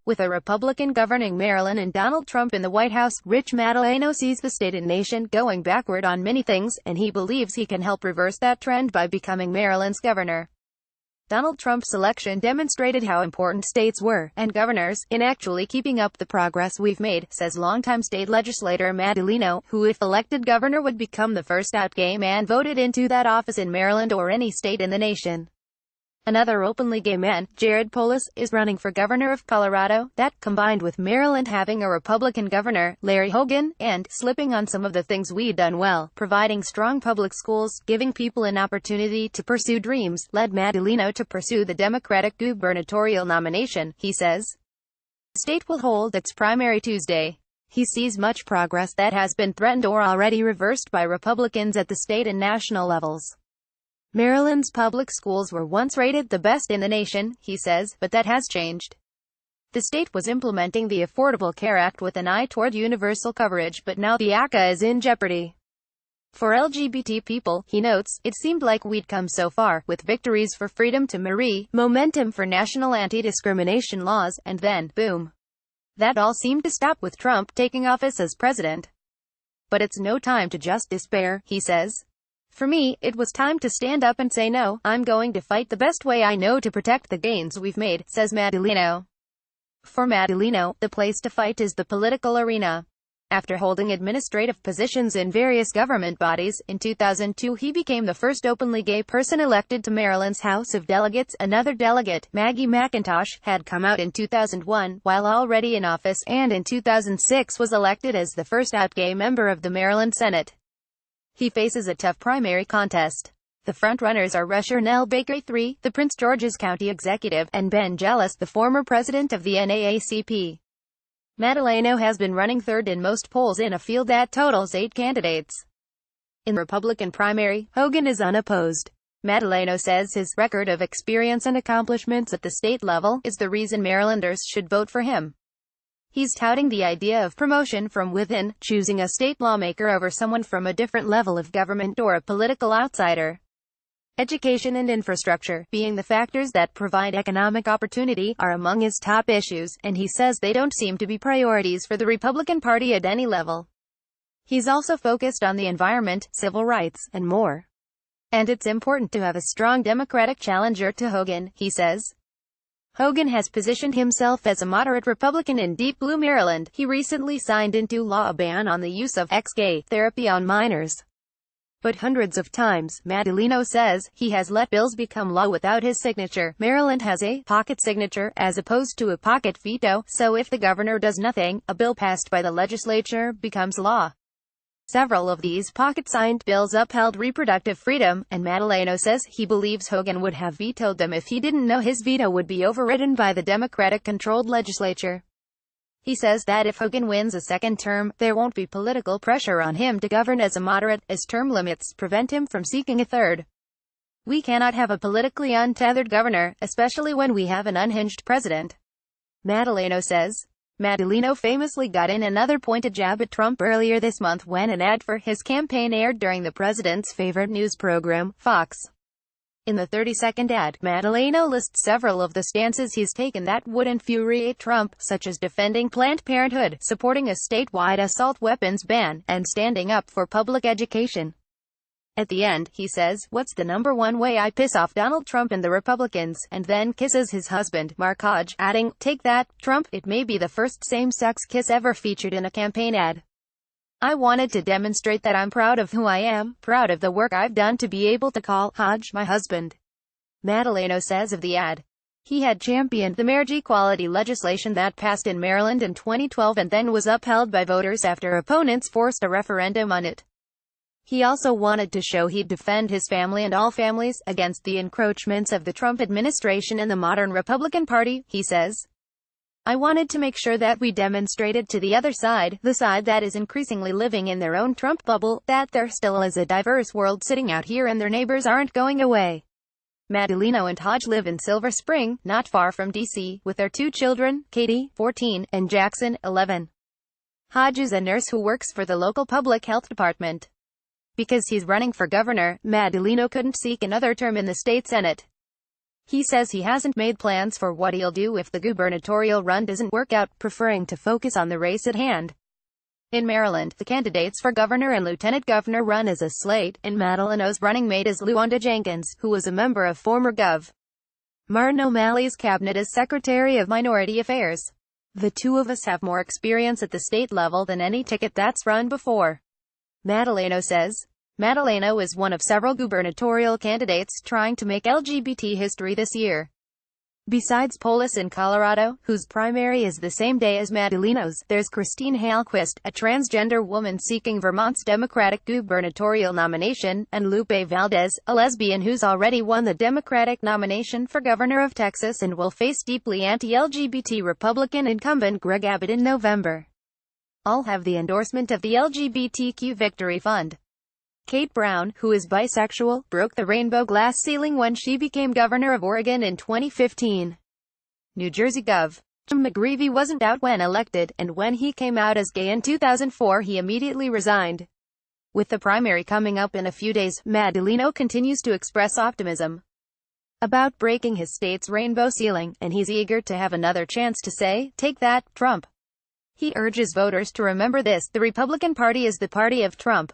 With a Republican governing Maryland and Donald Trump in the White House, Rich Madaleno sees the state and nation going backward on many things, and he believes he can help reverse that trend by becoming Maryland's governor. Donald Trump's election demonstrated how important states were, and governors, in actually keeping up the progress we've made, says longtime state legislator Madaleno, who if elected governor would become the first out gay man voted into that office in Maryland or any state in the nation. Another openly gay man, Jared Polis, is running for governor of Colorado. That, combined with Maryland having a Republican governor, Larry Hogan, and slipping on some of the things we'd done well, providing strong public schools, giving people an opportunity to pursue dreams, led Madaleno to pursue the Democratic gubernatorial nomination, he says. The state will hold its primary Tuesday. He sees much progress that has been threatened or already reversed by Republicans at the state and national levels. Maryland's public schools were once rated the best in the nation, he says, but that has changed. The state was implementing the Affordable Care Act with an eye toward universal coverage, but now the ACA is in jeopardy. For LGBT people, he notes, it seemed like we'd come so far, with victories for freedom to marry, momentum for national anti-discrimination laws, and then, boom. That all seemed to stop with Trump taking office as president. But it's no time to just despair, he says. For me, it was time to stand up and say no, I'm going to fight the best way I know to protect the gains we've made, says Madaleno. For Madaleno, the place to fight is the political arena. After holding administrative positions in various government bodies, in 2002 he became the first openly gay person elected to Maryland's House of Delegates. Another delegate, Maggie McIntosh, had come out in 2001, while already in office, and in 2006 was elected as the first out gay member of the Maryland Senate. He faces a tough primary contest. The frontrunners are Rushernell Baker III, the Prince George's County executive, and Ben Jealous, the former president of the NAACP. Madaleno has been running third in most polls in a field that totals 8 candidates. In the Republican primary, Hogan is unopposed. Madaleno says his record of experience and accomplishments at the state level is the reason Marylanders should vote for him. He's touting the idea of promotion from within, choosing a state lawmaker over someone from a different level of government or a political outsider. Education and infrastructure, being the factors that provide economic opportunity, are among his top issues, and he says they don't seem to be priorities for the Republican Party at any level. He's also focused on the environment, civil rights, and more. And it's important to have a strong Democratic challenger to Hogan, he says. Hogan has positioned himself as a moderate Republican in Deep Blue Maryland. He recently signed into law a ban on the use of ex-gay therapy on minors. But hundreds of times, Madaleno says, he has let bills become law without his signature. Maryland has a pocket signature, as opposed to a pocket veto, so if the governor does nothing, a bill passed by the legislature becomes law. Several of these pocket-signed bills upheld reproductive freedom, and Madaleno says he believes Hogan would have vetoed them if he didn't know his veto would be overridden by the Democratic-controlled legislature. He says that if Hogan wins a second term, there won't be political pressure on him to govern as a moderate, as term limits prevent him from seeking a third. We cannot have a politically untethered governor, especially when we have an unhinged president, Madaleno says. Madaleno famously got in another pointed jab at Trump earlier this month when an ad for his campaign aired during the president's favorite news program, Fox. In the 30-second ad, Madaleno lists several of the stances he's taken that would infuriate Trump, such as defending Planned Parenthood, supporting a statewide assault weapons ban, and standing up for public education. At the end, he says, "What's the number one way I piss off Donald Trump and the Republicans?" and then kisses his husband, Mark Hodge, adding, "Take that, Trump." It may be the first same-sex kiss ever featured in a campaign ad. I wanted to demonstrate that I'm proud of who I am, proud of the work I've done to be able to call Hodge my husband. Madaleno says of the ad. He had championed the marriage equality legislation that passed in Maryland in 2012 and then was upheld by voters after opponents forced a referendum on it. He also wanted to show he'd defend his family and all families against the encroachments of the Trump administration and the modern Republican Party, he says. I wanted to make sure that we demonstrated to the other side, the side that is increasingly living in their own Trump bubble, that there still is a diverse world sitting out here and their neighbors aren't going away. Madaleno and Hodge live in Silver Spring, not far from D.C., with their 2 children, Katie, 14, and Jackson, 11. Hodge is a nurse who works for the local public health department. Because he's running for governor, Madaleno couldn't seek another term in the state Senate. He says he hasn't made plans for what he'll do if the gubernatorial run doesn't work out, preferring to focus on the race at hand. In Maryland, the candidates for governor and lieutenant governor run as a slate, and Madaleno's running mate is Luanda Jenkins, who was a member of former Gov. Martin O'Malley's cabinet as Secretary of Minority Affairs. The two of us have more experience at the state level than any ticket that's run before, Madaleno says. Madaleno is one of several gubernatorial candidates trying to make LGBT history this year. Besides Polis in Colorado, whose primary is the same day as Madaleno's, there's Christine Hallquist, a transgender woman seeking Vermont's Democratic gubernatorial nomination, and Lupe Valdez, a lesbian who's already won the Democratic nomination for governor of Texas and will face deeply anti-LGBT Republican incumbent Greg Abbott in November. All have the endorsement of the LGBTQ Victory Fund. Kate Brown, who is bisexual, broke the rainbow glass ceiling when she became governor of Oregon in 2015. New Jersey Gov. Jim McGreevey wasn't out when elected, and when he came out as gay in 2004 he immediately resigned. With the primary coming up in a few days, Madaleno continues to express optimism about breaking his state's rainbow ceiling, and he's eager to have another chance to say, "Take that, Trump." He urges voters to remember this: the Republican Party is the party of Trump.